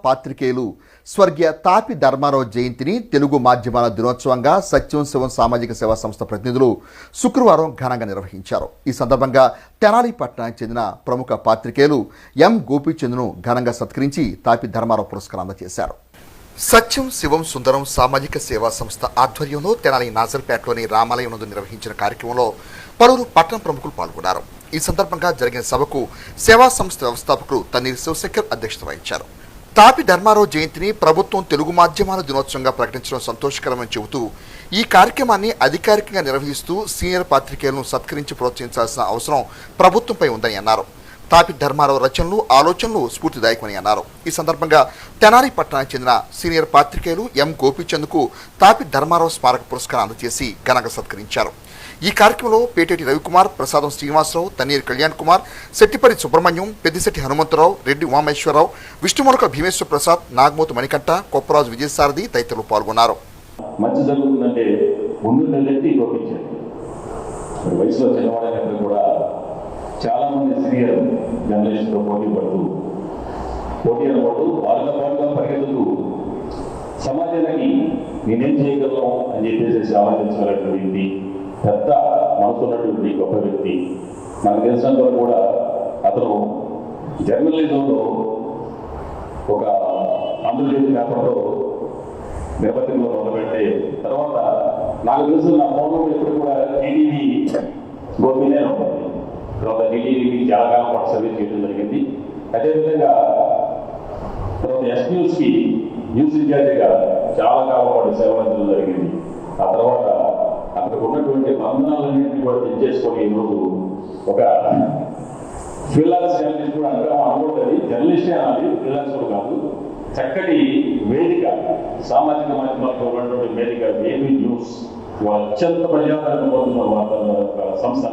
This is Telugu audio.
పాత్రికేయులు స్వర్గీయ తాపి ధర్మారావు జయంతిని తెలుగు మాధ్యమాల దినోత్సవంగా సత్యం శివం సామాజిక సేవా సంస్థ ప్రతినిధులు శుక్రవారం ఘనంగా నిర్వహించారు. ఈ సందర్భంగా తెనాలి పట్టణానికి చెందిన ప్రముఖ పాత్రికేయులు ఎం గోపీచంద్ను ఘనంగా సత్కరించి తాపి ధర్మారావు పురస్కారం అందజేశారు. సత్యం శివం సుందరం సామాజిక సేవా సంస్థ ఆధ్వర్యంలో తెనాలి నాజర్పేటలోని రామాలయం నందు నిర్వహించిన కార్యక్రమంలో పలువురు పట్టణ ప్రముఖులు పాల్గొన్నారు. ఈ సందర్భంగా జరిగిన సభకు సేవా సంస్థ వ్యవస్థాపకులు తన్నీర్ శివశంకర్ అధ్యక్షత వహించారు. తాపి ధర్మారావు జయంతిని ప్రభుత్వం తెలుగు మాధ్యమాల దినోత్సవంగా ప్రకటించడం సంతోషకరమని చెబుతూ ఈ కార్యక్రమాన్ని అధికారికంగా నిర్వహిస్తూ సీనియర్ పాత్రికేయులను సత్కరించి ప్రోత్సహించాల్సిన అవసరం ప్రభుత్వంపై ఉందని అన్నారు. తాపి ధర్మారావు రచనలు ఆలోచనలు స్ఫూర్తిదాయకమని అన్నారు. ఈ సందర్భంగా తెనాలి పట్టణానికి చెందిన సీనియర్ పాత్రికేయులు ఎం గోపీచంద్కు తాపి ధర్మారావు స్మారక పురస్కారం అందజేసి ఘనంగా సత్కరించారు. ఈ కార్యక్రమంలో పేటేటి రవికుమార్, ప్రసాదం శ్రీనివాసరావు, తన్నీర్ కళ్యాణ్ కుమార్, శెట్టిపరి సుబ్రహ్మణ్యం, పెద్దిశెట్టి హనుమంతరావు, రెడ్డి ఉమామేశ్వరరావు, విష్ణుమొలక భీమేశ్వర ప్రసాద్, నాగమూతి మణికంఠ, కొప్పరాజు విజయసారథి తదితరులు పాల్గొన్నారు. మంచి జరుగుతుందంటే ముందు నెలెత్తి గోపించారు. వయసులో చిన్నవాడైనప్పుడు కూడా చాలా మంది సీనియర్ జర్నలిస్టుతో పోటీ అనుకోడు వాళ్ళతో పాటుగా పరిగెత్తుతూ సమాజానికి నేనేం చేయగలను అని చెప్పేసి ఆలోచించగలిగినటువంటి పెద్ద మనసున్నటువంటి గొప్ప వ్యక్తి. నాకు తెలిసినంత కూడా అతను జర్నలిజంలో ఒక ఆంధ్రజ్యోతి పేపర్లో నేపథ్యంలో మొదలుపెట్టే తర్వాత నాకు తెలుసు నా ఫోన్లో ఎప్పుడు కూడా టీటీవీ గోపినే ఉంటుంది. తర్వాత టీటీవీకి చాలా కాలం పాటు సర్వీస్ చేయడం జరిగింది. అదేవిధంగా తర్వాత ఎస్న్యూస్కి న్యూస్ ఇన్ఛార్జిగా చాలా కాలం పాటు సేవ అందించడం జరిగింది. ఆ తర్వాత అక్కడికి ఉన్నటువంటి బంధనాలన్నింటినీ కూడా తెచ్చేసుకొని ఈరోజు ఒక ఫ్రీలాన్స్ జర్నలిస్ట్ కూడా అనుకుంటుంది. జర్నలిస్టే అనాలి, ఫ్రీలాన్స్ కూడా కాదు. చక్కటి వేదిక, సామాజిక మాధ్యమాలకు ఉన్నటువంటి వేదిక ఏపీ న్యూస్ అత్యంత ప్రజాదరణ పొందుతున్న సంస్థ.